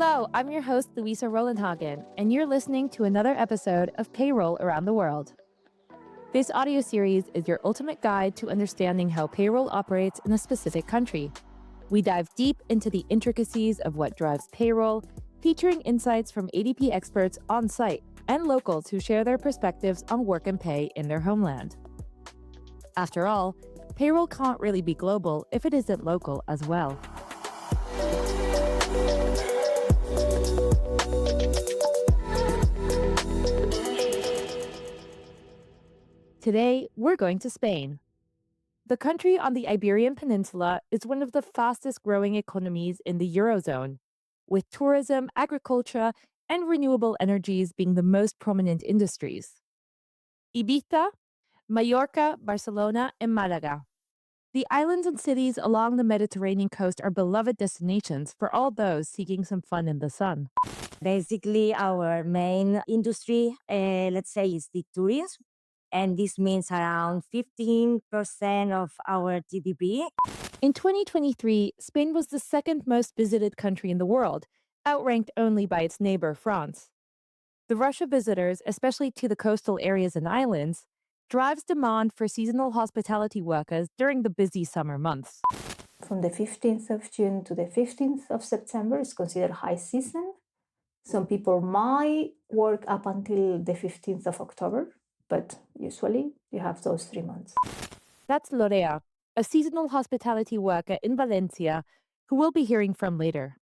Hello, I'm your host, Louisa Rolandhagen, and you're listening to another episode of Payroll Around the World. This audio series is your ultimate guide to understanding how payroll operates in a specific country. We dive deep into the intricacies of what drives payroll, featuring insights from ADP experts on site and locals who share their perspectives on work and pay in their homeland. After all, payroll can't really be global if it isn't local as well. Today, we're going to Spain. The country on the Iberian Peninsula is one of the fastest growing economies in the Eurozone, with tourism, agriculture, and renewable energies being the most prominent industries. Ibiza, Mallorca, Barcelona, and Malaga. The islands and cities along the Mediterranean coast are beloved destinations for all those seeking some fun in the sun. Basically, our main industry, let's say, is the tourism. And this means around 15% of our GDP. In 2023, Spain was the second most visited country in the world, outranked only by its neighbor, France. The rush of visitors, especially to the coastal areas and islands, drives demand for seasonal hospitality workers during the busy summer months. From the 15th of June to the 15th of September is considered high season. Some people might work up until the 15th of October, but usually you have those 3 months. That's Lorea, a seasonal hospitality worker in Valencia, who we'll be hearing from later.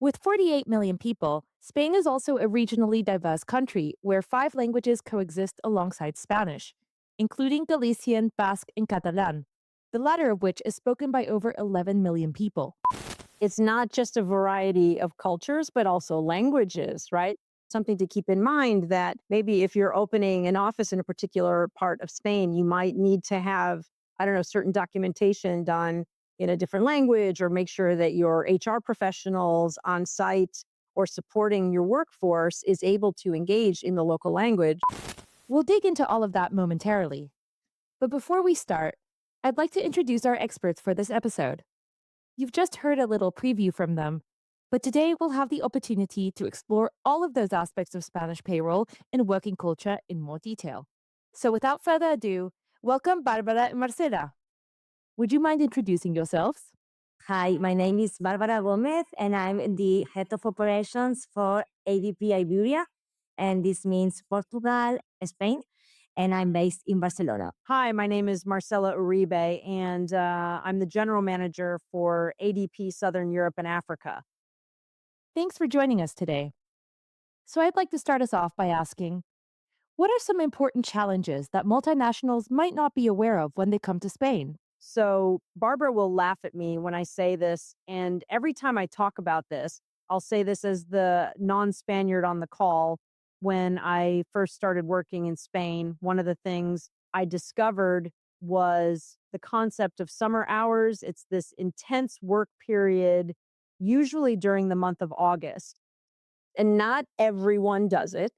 With 48 million people, Spain is also a regionally diverse country where 5 languages coexist alongside Spanish, including Galician, Basque, and Catalan, the latter of which is spoken by over 11 million people. It's not just a variety of cultures, but also languages, right? Something to keep in mind that maybe if you're opening an office in a particular part of Spain, you might need to have, certain documentation done in a different language, or make sure that your HR professionals on site or supporting your workforce is able to engage in the local language. We'll dig into all of that momentarily. But before we start, I'd like to introduce our experts for this episode. You've just heard a little preview from them, but today we'll have the opportunity to explore all of those aspects of Spanish payroll and working culture in more detail. So without further ado, welcome Barbara and Marcela. Would you mind introducing yourselves? Hi, my name is Barbara Gomez, and I'm the head of operations for ADP Iberia, and this means Portugal, Spain, and I'm based in Barcelona. Hi, my name is Marcela Uribe, and I'm the general manager for ADP Southern Europe and Africa. Thanks for joining us today. So I'd like to start us off by asking, what are some important challenges that multinationals might not be aware of when they come to Spain? So Barbara will laugh at me when I say this, and every time I talk about this, I'll say this as the non-Spaniard on the call. When I first started working in Spain, one of the things I discovered was the concept of summer hours. It's this intense work period, usually during the month of August. And not everyone does it,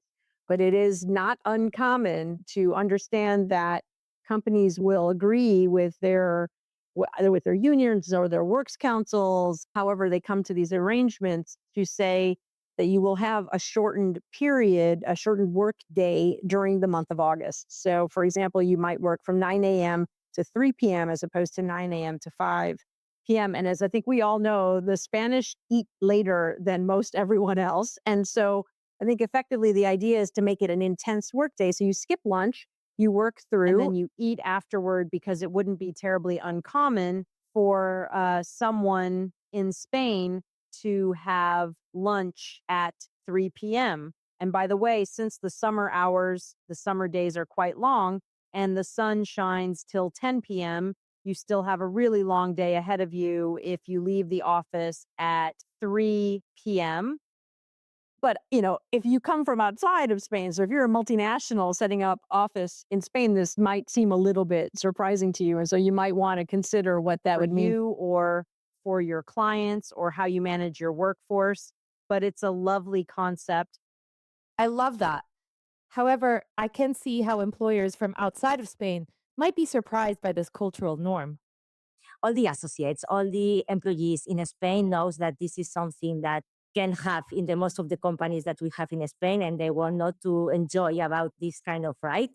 but it is not uncommon to understand that companies will agree with either with their unions or their works councils, however they come to these arrangements, to say that you will have a shortened period, a shortened work day during the month of August. So, for example, you might work from 9 a.m. to 3 p.m. as opposed to 9 a.m. to 5 p.m. And as I think we all know, the Spanish eat later than most everyone else. And so I think effectively the idea is to make it an intense work day. So you skip lunch, you work through, and then you eat afterward, because it wouldn't be terribly uncommon for someone in Spain to have lunch at 3 p.m. And by the way, since the summer hours, the summer days are quite long, and the sun shines till 10 p.m., you still have a really long day ahead of you if you leave the office at 3 p.m. But, if you come from outside of Spain, so if you're a multinational setting up office in Spain, this might seem a little bit surprising to you. And so you might want to consider what that would mean. You or for your clients, or how you manage your workforce. But it's a lovely concept. I love that. However, I can see how employers from outside of Spain might be surprised by this cultural norm. All the associates, all the employees in Spain knows that this is something that can have in the most of the companies that we have in Spain, and they want not to enjoy about this kind of right.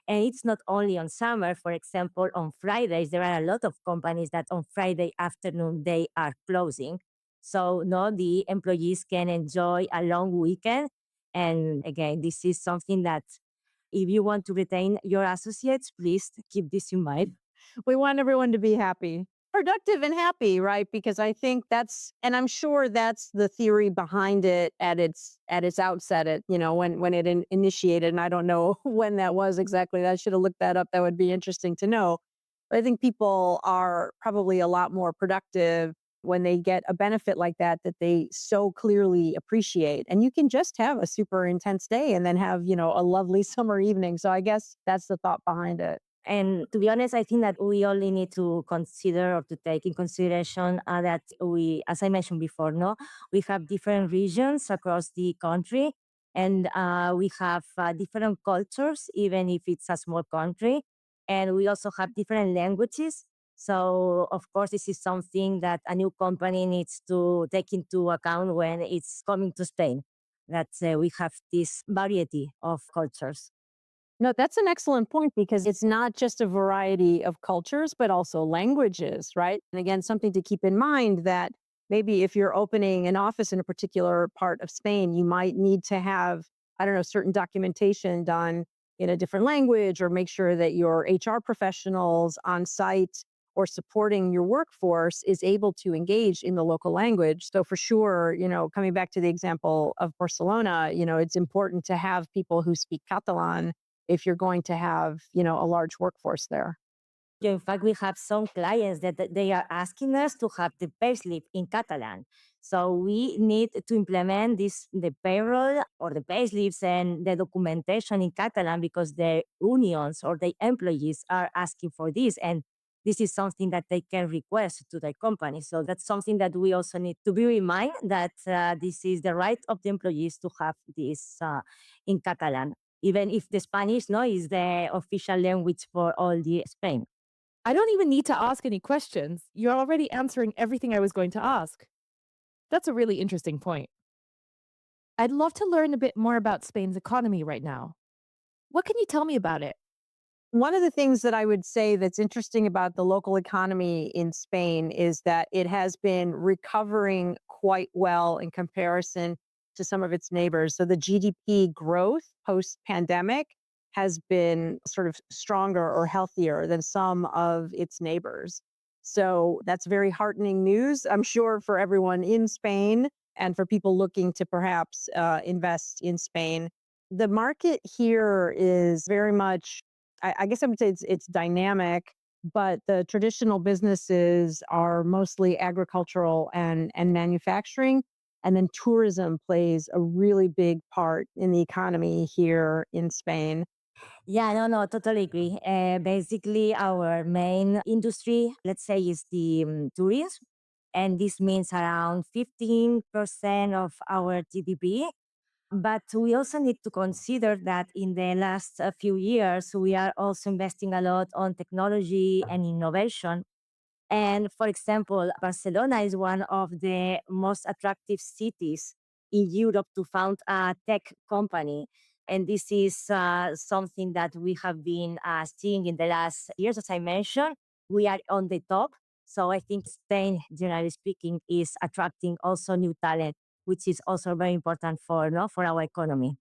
And it's not only on summer. For example, on Fridays, there are a lot of companies that on Friday afternoon they are closing. So no, the employees can enjoy a long weekend. And again, this is something that if you want to retain your associates, please keep this in mind. We want everyone to be happy, productive and happy, right? Because I think and I'm sure that's the theory behind it at its outset, when it initiated. And I don't know when that was exactly. I should have looked that up. That would be interesting to know. But I think people are probably a lot more productive when they get a benefit like that they so clearly appreciate. And you can just have a super intense day and then have, a lovely summer evening. So I guess that's the thought behind it. And to be honest, I think that we only need to consider or to take in consideration that we, as I mentioned before, no, we have different regions across the country, and we have different cultures, even if it's a small country, and we also have different languages. So, of course, this is something that a new company needs to take into account when it's coming to Spain. That we have this variety of cultures. No, that's an excellent point because it's not just a variety of cultures, but also languages, right? And again, something to keep in mind that maybe if you're opening an office in a particular part of Spain, you might need to have, I don't know, certain documentation done in a different language, or make sure that your HR professionals on site or supporting your workforce is able to engage in the local language. So for sure, coming back to the example of Barcelona, it's important to have people who speak Catalan if you're going to have, a large workforce there. Yeah, in fact, we have some clients that they are asking us to have the payslip in Catalan. So we need to implement the payroll or the payslips and the documentation in Catalan because the unions or the employees are asking for this. And this is something that they can request to the company. So that's something that we also need to bear in mind, that this is the right of the employees to have this in Catalan, even if the Spanish no is the official language for all the Spain. I don't even need to ask any questions. You're already answering everything I was going to ask. That's a really interesting point. I'd love to learn a bit more about Spain's economy right now. What can you tell me about it? One of the things that I would say that's interesting about the local economy in Spain is that it has been recovering quite well in comparison to some of its neighbors. So the GDP growth post-pandemic has been sort of stronger or healthier than some of its neighbors. So that's very heartening news, I'm sure, for everyone in Spain and for people looking to perhaps invest in Spain. The market here is very much, I guess I would say it's dynamic, but the traditional businesses are mostly agricultural and manufacturing. And then tourism plays a really big part in the economy here in Spain. Yeah, no, totally agree. Basically, our main industry, let's say, is the tourism. And this means around 15% of our GDP. But we also need to consider that in the last few years, we are also investing a lot on technology and innovation. And for example, Barcelona is one of the most attractive cities in Europe to found a tech company. And this is something that we have been seeing in the last years. As I mentioned, we are on the top. So I think Spain, generally speaking, is attracting also new talent, which is also very important for, no, for our economy.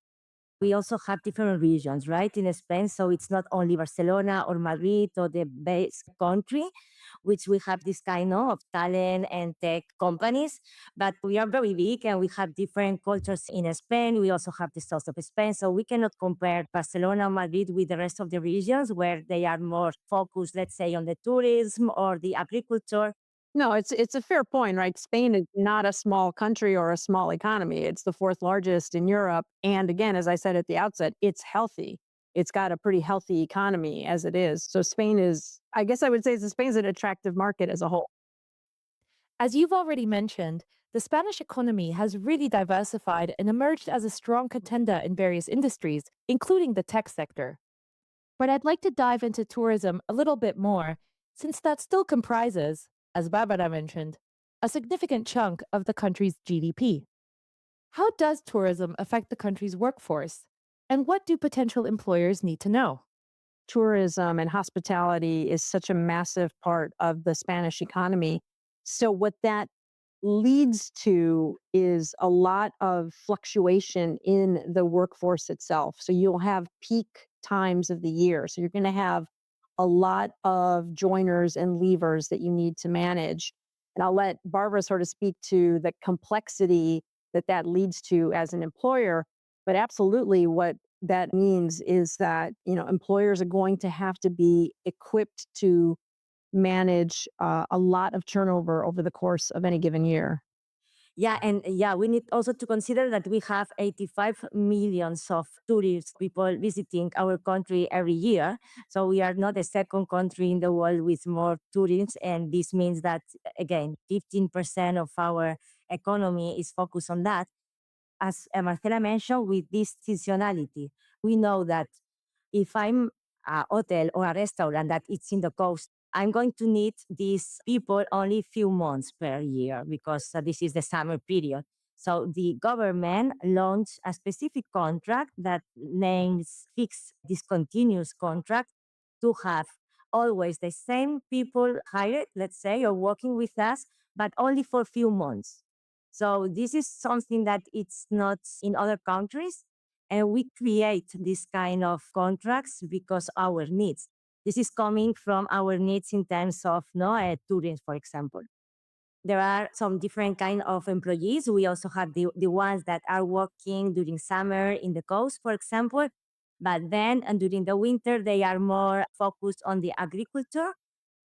We also have different regions, right, in Spain. So it's not only Barcelona or Madrid or the base country, which we have this kind of talent and tech companies, but we are very big and we have different cultures in Spain. We also have the south of Spain. So we cannot compare Barcelona or Madrid with the rest of the regions where they are more focused, let's say, on the tourism or the agriculture. No, it's a fair point, right? Spain is not a small country or a small economy. It's the fourth largest in Europe. And again, as I said at the outset, it's healthy. It's got a pretty healthy economy as it is. So Spain is, I guess I would say Spain's an attractive market as a whole. As you've already mentioned, the Spanish economy has really diversified and emerged as a strong contender in various industries, including the tech sector. But I'd like to dive into tourism a little bit more, since that still comprises, as Barbara mentioned, a significant chunk of the country's GDP. How does tourism affect the country's workforce? And what do potential employers need to know? Tourism and hospitality is such a massive part of the Spanish economy. So, what that leads to is a lot of fluctuation in the workforce itself. So, you'll have peak times of the year. So, you're going to have a lot of joiners and leavers that you need to manage. And I'll let Barbara sort of speak to the complexity that that leads to as an employer. But absolutely, what that means is that employers are going to have to be equipped to manage a lot of turnover over the course of any given year. Yeah, and yeah, we need also to consider that we have 85 millions of tourists, people visiting our country every year. So we are not the second country in the world with more tourists. And this means that, again, 15% of our economy is focused on that. As Marcela mentioned, with this seasonality, we know that if I'm a hotel or a restaurant that it's in the coast, I'm going to need these people only few months per year because this is the summer period. So the government launched a specific contract that names fixed discontinuous contract to have always the same people hired, let's say, or working with us, but only for few months. So this is something that it's not in other countries, and we create this kind of contracts because our needs. This is coming from our needs in terms of tourism, for example. There are some different kind of employees. We also have the ones that are working during summer in the coast, for example. But then and during the winter, they are more focused on the agriculture.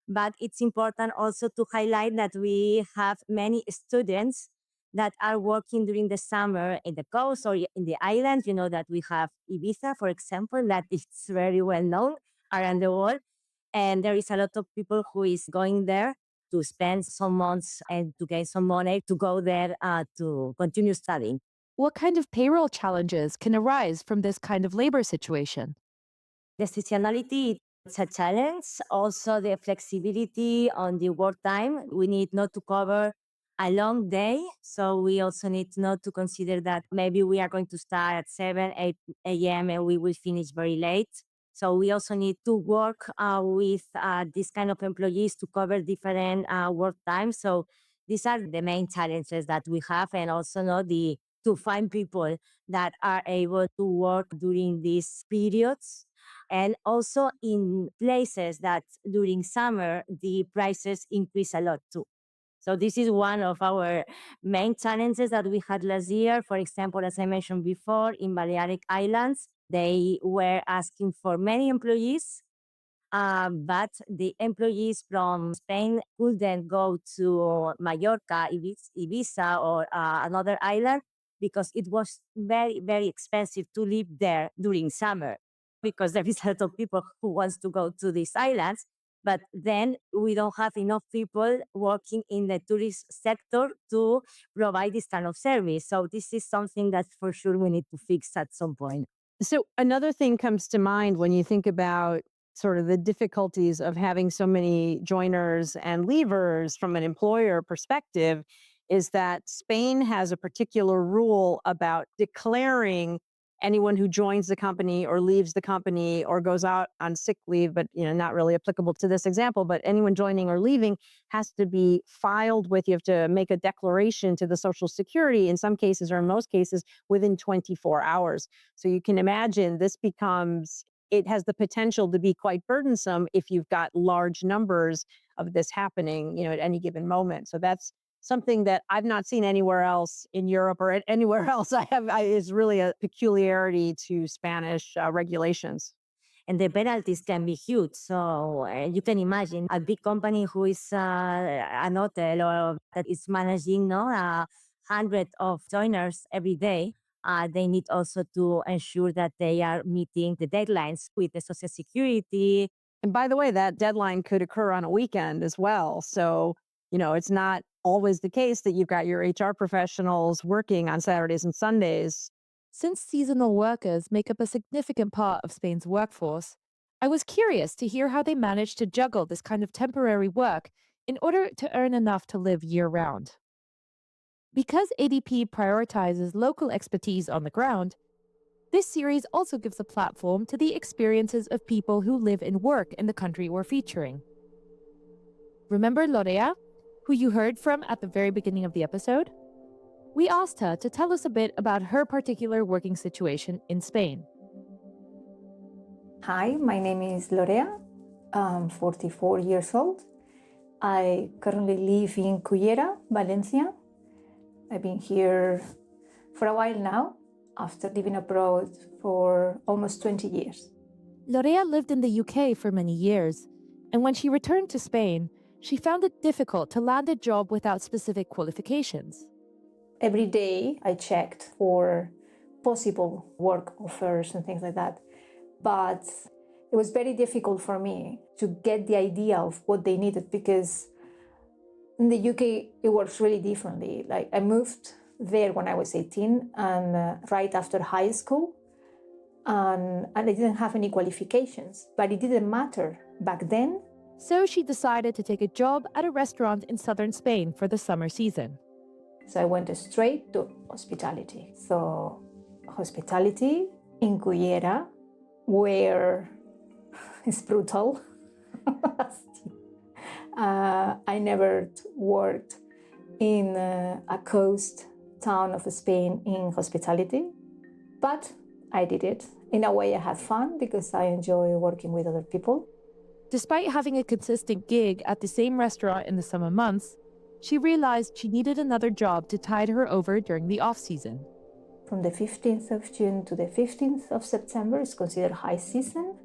But it's important also to highlight that we have many students that are working during the summer in the coast or in the islands. You know that we have Ibiza, for example, that is very well known around the world. And there is a lot of people who is going there to spend some months and to gain some money to go there to continue studying. What kind of payroll challenges can arise from this kind of labor situation? The seasonality is a challenge. Also, the flexibility on the work time. We need not to cover a long day. So we also need not to consider that maybe we are going to start at 7, 8 a.m. and we will finish very late. So we also need to work with this kind of employees to cover different work times. So these are the main challenges that we have, and also to find people that are able to work during these periods, and also in places that during summer the prices increase a lot too. So this is one of our main challenges that we had last year. For example, as I mentioned before, in Balearic Islands, they were asking for many employees, but the employees from Spain couldn't go to Mallorca, Ibiza, or another island because it was very, very expensive to live there during summer because there is a lot of people who wants to go to these islands. But then we don't have enough people working in the tourist sector to provide this kind of service. So this is something that for sure we need to fix at some point. So, another thing comes to mind when you think about sort of the difficulties of having so many joiners and leavers from an employer perspective is that Spain has a particular rule about declaring anyone who joins the company or leaves the company or goes out on sick leave, but not really applicable to this example, but anyone joining or leaving has to be filed with, you have to make a declaration to the Social Security in some cases, or in most cases, within 24 hours. So you can imagine it has the potential to be quite burdensome if you've got large numbers of this happening, at any given moment. So that's something that I've not seen anywhere else in Europe or anywhere else is really a peculiarity to Spanish regulations. And the penalties can be huge. So you can imagine a big company who is an hotel or that is managing hundreds of joiners every day. They need also to ensure that they are meeting the deadlines with the Social Security. And by the way, that deadline could occur on a weekend as well. So, it's not always the case that you've got your HR professionals working on Saturdays and Sundays. Since seasonal workers make up a significant part of Spain's workforce, I was curious to hear how they manage to juggle this kind of temporary work in order to earn enough to live year round. Because ADP prioritizes local expertise on the ground, this series also gives a platform to the experiences of people who live and work in the country we're featuring. Remember Lorea, who you heard from at the very beginning of the episode? We asked her to tell us a bit about her particular working situation in Spain. Hi, my name is Lorea. I'm 44 years old. I currently live in Cullera, Valencia. I've been here for a while now, after living abroad for almost 20 years. Lorea lived in the UK for many years, and when she returned to Spain, she found it difficult to land a job without specific qualifications. Every day I checked for possible work offers and things like that. But it was very difficult for me to get the idea of what they needed, because in the UK it works really differently. Like, I moved there when I was 18 and right after high school, and I didn't have any qualifications, but it didn't matter back then. So she decided to take a job at a restaurant in southern Spain for the summer season. So I went straight to hospitality. So hospitality in Cullera, where it's brutal. I never worked in a coast town of Spain in hospitality, but I did it. In a way, I had fun because I enjoy working with other people. Despite having a consistent gig at the same restaurant in the summer months, she realized she needed another job to tide her over during the off-season. From the 15th of June to the 15th of September is considered high season.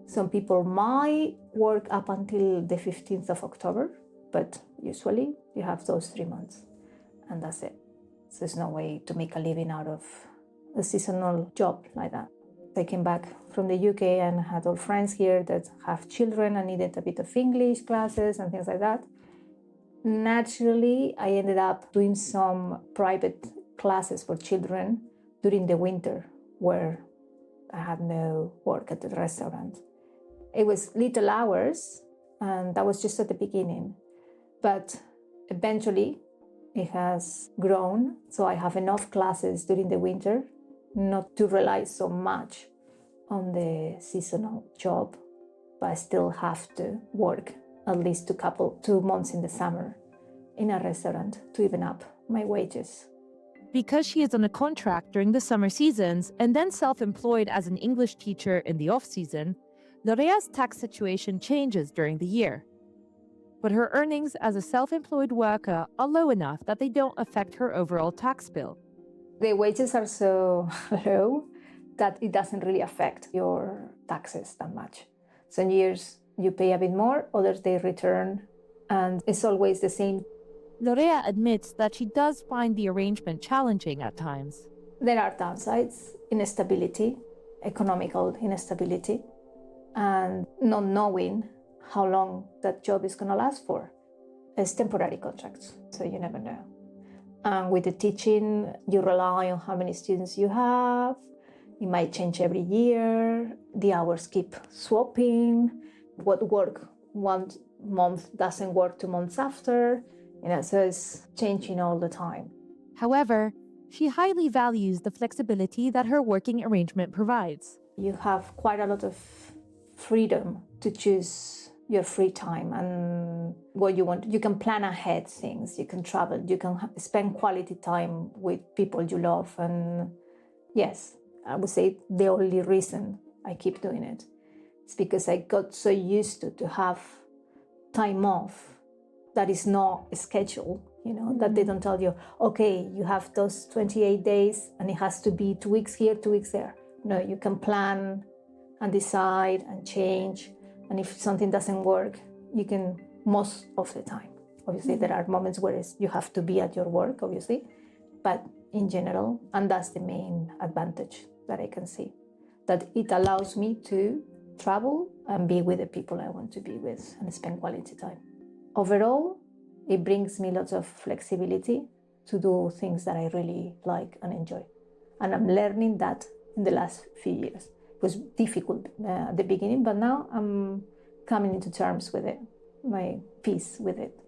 Some people might work up until the 15th of October, but usually you have those 3 months, and that's it. So there's no way to make a living out of a seasonal job like that. I came back from the UK and had all friends here that have children and needed a bit of English classes and things like that. Naturally, I ended up doing some private classes for children during the winter, where I had no work at the restaurant. It was little hours, and that was just at the beginning. But eventually, it has grown, so I have enough classes during the winter not to rely so much on the seasonal job, but I still have to work at least 2 months in the summer in a restaurant to even up my wages. Because she is on a contract during the summer seasons and then self-employed as an English teacher in the off-season, Lorea's tax situation changes during the year. But her earnings as a self-employed worker are low enough that they don't affect her overall tax bill. The wages are so low that it doesn't really affect your taxes that much. Some years you pay a bit more, others they return, and it's always the same. Lorea admits that she does find the arrangement challenging at times. There are downsides: instability, economical instability, and not knowing how long that job is going to last for. It's temporary contracts, so you never know. And with the teaching, you rely on how many students you have. It might change every year. The hours keep swapping. What work 1 month doesn't work 2 months after. So it's changing all the time. However, she highly values the flexibility that her working arrangement provides. You have quite a lot of freedom to choose your free time and what you want. You can plan ahead things, you can travel, you can spend quality time with people you love. And yes, I would say the only reason I keep doing it is because I got so used to have time off that is not scheduled, that they don't tell you, okay, you have those 28 days and it has to be 2 weeks here, 2 weeks there. No, you can plan and decide and change. And if something doesn't work, you can most of the time. Obviously, there are moments where you have to be at your work, obviously, but in general, and that's the main advantage that I can see, that it allows me to travel and be with the people I want to be with and spend quality time. Overall, it brings me lots of flexibility to do things that I really like and enjoy. And I'm learning that in the last few years. It was difficult at the beginning, but now I'm coming into terms with it, my peace with it.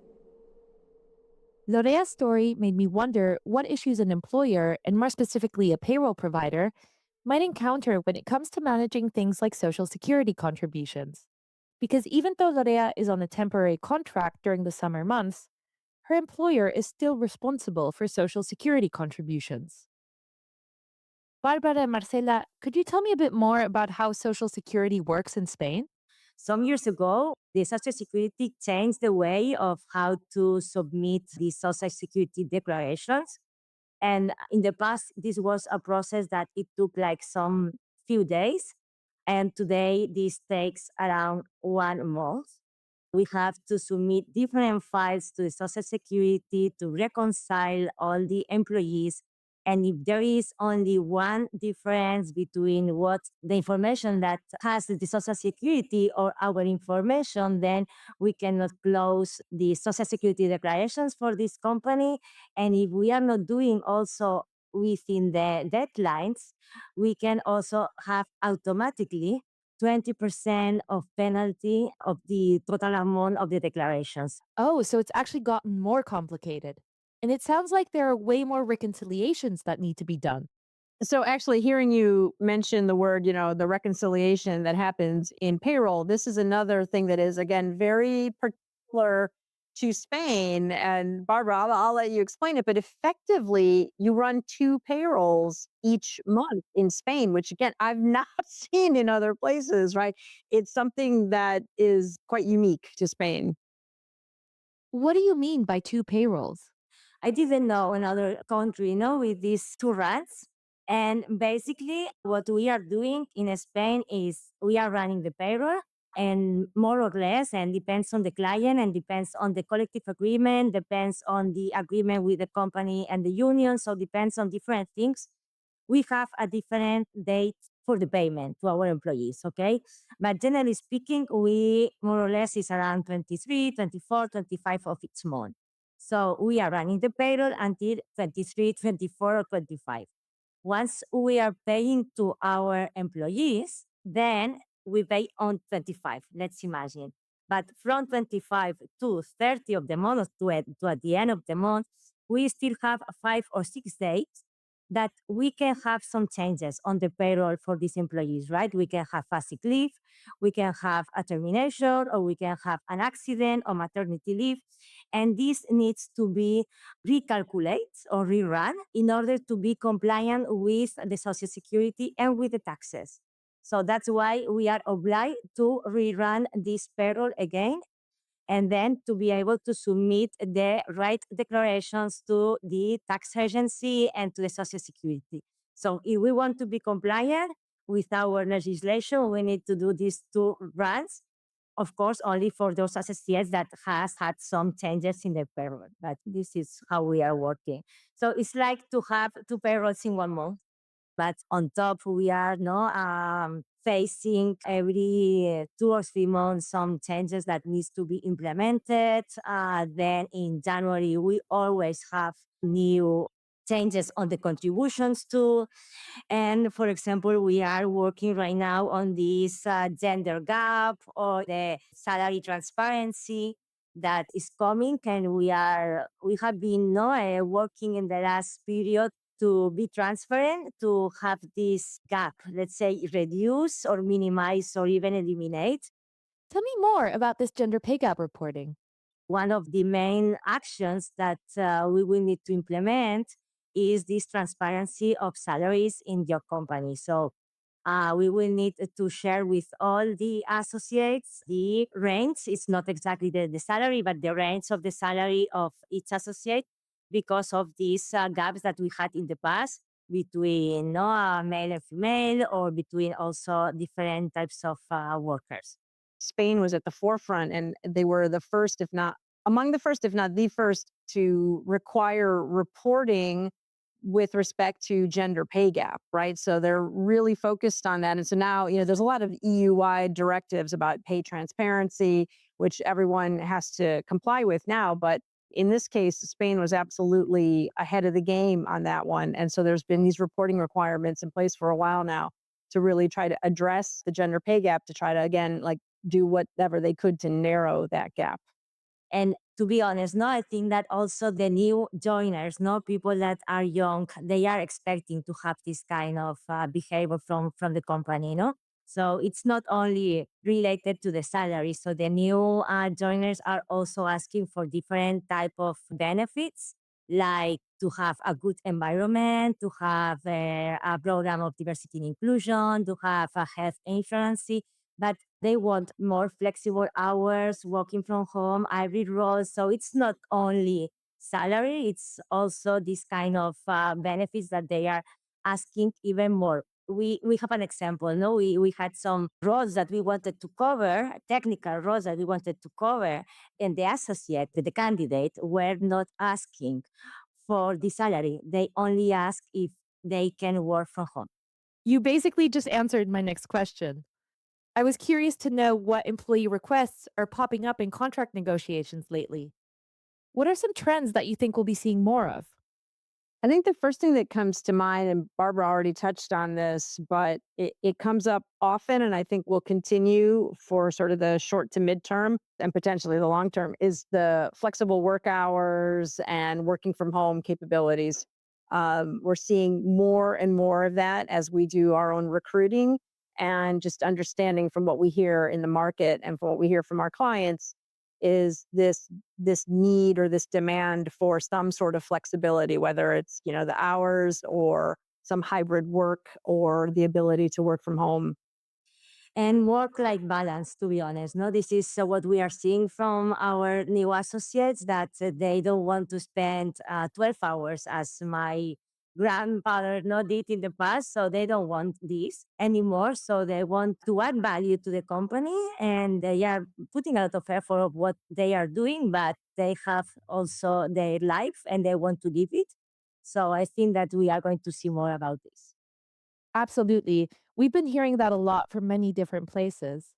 Lorea's story made me wonder what issues an employer, and more specifically a payroll provider, might encounter when it comes to managing things like Social Security contributions. Because even though Lorea is on a temporary contract during the summer months, her employer is still responsible for Social Security contributions. Barbara and Marcela, could you tell me a bit more about how Social Security works in Spain? Some years ago, the Social Security changed the way of how to submit the Social Security declarations. And in the past, this was a process that it took like some few days. And today, this takes around 1 month. We have to submit different files to the Social Security to reconcile all the employees. And if there is only one difference between what the information that has the Social Security or our information, then we cannot close the Social Security declarations for this company. And if we are not doing also within the deadlines, we can also have automatically 20% of penalty of the total amount of the declarations. Oh, so it's actually gotten more complicated. And it sounds like there are way more reconciliations that need to be done. So actually hearing you mention the word, the reconciliation that happens in payroll, this is another thing that is again very particular to Spain. And Barbara, I'll let you explain it, but effectively you run two payrolls each month in Spain, which again I've not seen in other places, right? It's something that is quite unique to Spain. What do you mean by two payrolls? I didn't know another country, with these two runs. And basically, what we are doing in Spain is we are running the payroll, and more or less, and depends on the client and depends on the collective agreement, depends on the agreement with the company and the union. So depends on different things. We have a different date for the payment to our employees, okay? But generally speaking, we more or less is around 23, 24, 25 of each month. So we are running the payroll until 23, 24, or 25. Once we are paying to our employees, then we pay on 25, let's imagine. But from 25 to 30 of the month, to at the end of the month, we still have 5 or 6 days that we can have some changes on the payroll for these employees, right? We can have a sick leave, we can have a termination, or we can have an accident or maternity leave. And this needs to be recalculated or rerun in order to be compliant with the Social Security and with the taxes. So that's why we are obliged to rerun this payroll again, and then to be able to submit the right declarations to the tax agency and to the Social Security. So if we want to be compliant with our legislation, we need to do these two runs. Of course, only for those associates that has had some changes in the payroll. But this is how we are working. So it's like to have two payrolls in 1 month. But on top, we are facing every 2 or 3 months some changes that needs to be implemented. Then in January, we always have new changes on the contributions too. And for example, we are working right now on this gender gap or the salary transparency that is coming, and we have been working in the last period to be transparent, to have this gap, let's say, reduce or minimize or even eliminate. Tell me more about this gender pay gap reporting. One of the main actions that we will need to implement is this transparency of salaries in your company. So we will need to share with all the associates the range. It's not exactly the salary, but the range of the salary of each associate, because of these gaps that we had in the past between male and female, or between also different types of workers. Spain was at the forefront and they were the first, if not among the first, if not the first, to require reporting with respect to gender pay gap, right? So they're really focused on that. And so now, there's a lot of EU-wide directives about pay transparency, which everyone has to comply with now. But in this case, Spain was absolutely ahead of the game on that one. And so there's been these reporting requirements in place for a while now to really try to address the gender pay gap, to try to, again, like do whatever they could to narrow that gap. And to be honest, no, I think that also the new joiners, no, people that are young, they are expecting to have this kind of behavior from the company, no? So it's not only related to the salary. So the new joiners are also asking for different type of benefits, like to have a good environment, to have a program of diversity and inclusion, to have a health insurance, but they want more flexible hours, working from home, hybrid roles. So it's not only salary, it's also this kind of benefits that they are asking even more. We have an example, no? We had some roles that we wanted to cover, technical roles that we wanted to cover, and the associate, the candidate, were not asking for the salary. They only ask if they can work from home. You basically just answered my next question. I was curious to know what employee requests are popping up in contract negotiations lately. What are some trends that you think we'll be seeing more of? I think the first thing that comes to mind, and Barbara already touched on this, but it comes up often, and I think will continue for sort of the short to midterm and potentially the long term, is the flexible work hours and working from home capabilities. We're seeing more and more of that as we do our own recruiting and just understanding from what we hear in the market and from what we hear from our clients is this need or this demand for some sort of flexibility, whether it's, the hours or some hybrid work or the ability to work from home. And work-life balance, to be honest. No, this is what we are seeing from our new associates, that they don't want to spend 12 hours as my grandfather did in the past. So they don't want this anymore. So they want to add value to the company, and they are putting a lot of effort of what they are doing, but they have also their life and they want to live it. So I think that we are going to see more about this. Absolutely. We've been hearing that a lot from many different places.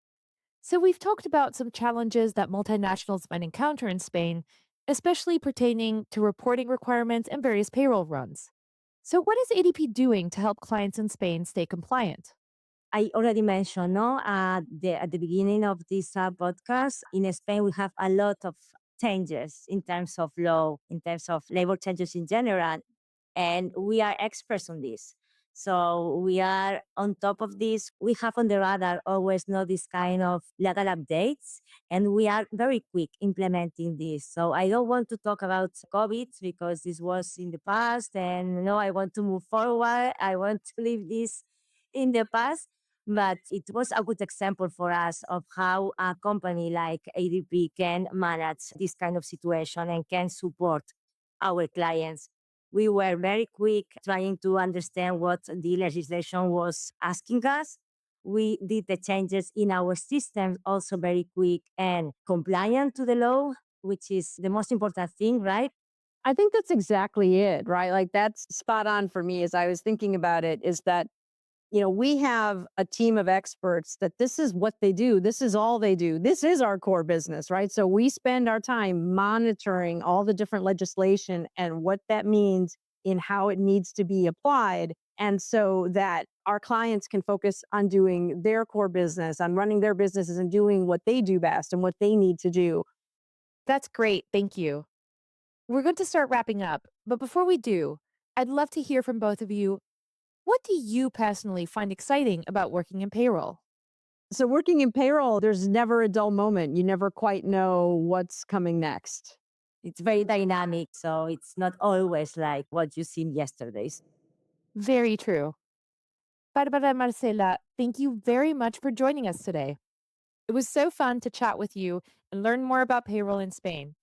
So, we've talked about some challenges that multinationals might encounter in Spain, especially pertaining to reporting requirements and various payroll runs. So, what is ADP doing to help clients in Spain stay compliant? I already mentioned, no, at the beginning of this podcast, in Spain, we have a lot of changes in terms of law, in terms of labor changes in general, and we are experts on this. So we are on top of this. We have on the radar always know this kind of legal updates, and we are very quick implementing this. So I don't want to talk about COVID because this was in the past, and no, I want to move forward. I want to leave this in the past. But it was a good example for us of how a company like ADP can manage this kind of situation and can support our clients. We were very quick trying to understand what the legislation was asking us. We did the changes in our systems also very quick and compliant to the law, which is the most important thing, right? I think that's exactly it, right? Like that's spot on for me as I was thinking about it, is that we have a team of experts that this is what they do. This is all they do. This is our core business, right? So we spend our time monitoring all the different legislation and what that means in how it needs to be applied. And so that our clients can focus on doing their core business, on running their businesses and doing what they do best and what they need to do. That's great. Thank you. We're going to start wrapping up. But before we do, I'd love to hear from both of you. What do you personally find exciting about working in payroll? So working in payroll, there's never a dull moment. You never quite know what's coming next. It's very dynamic, so it's not always like what you seen yesterdays. Very true. Barbara and Marcela, thank you very much for joining us today. It was so fun to chat with you and learn more about payroll in Spain.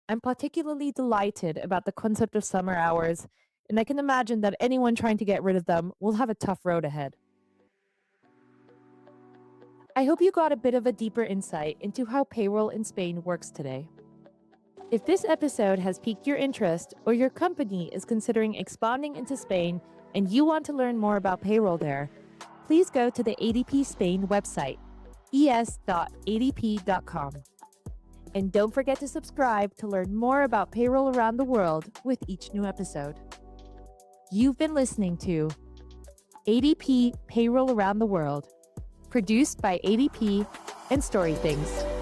I'm particularly delighted about the concept of summer hours, and I can imagine that anyone trying to get rid of them will have a tough road ahead. I hope you got a bit of a deeper insight into how payroll in Spain works today. If this episode has piqued your interest or your company is considering expanding into Spain and you want to learn more about payroll there, please go to the ADP Spain website, es.adp.com. And don't forget to subscribe to learn more about payroll around the world with each new episode. You've been listening to ADP Payroll Around the World, produced by ADP and StoryThings.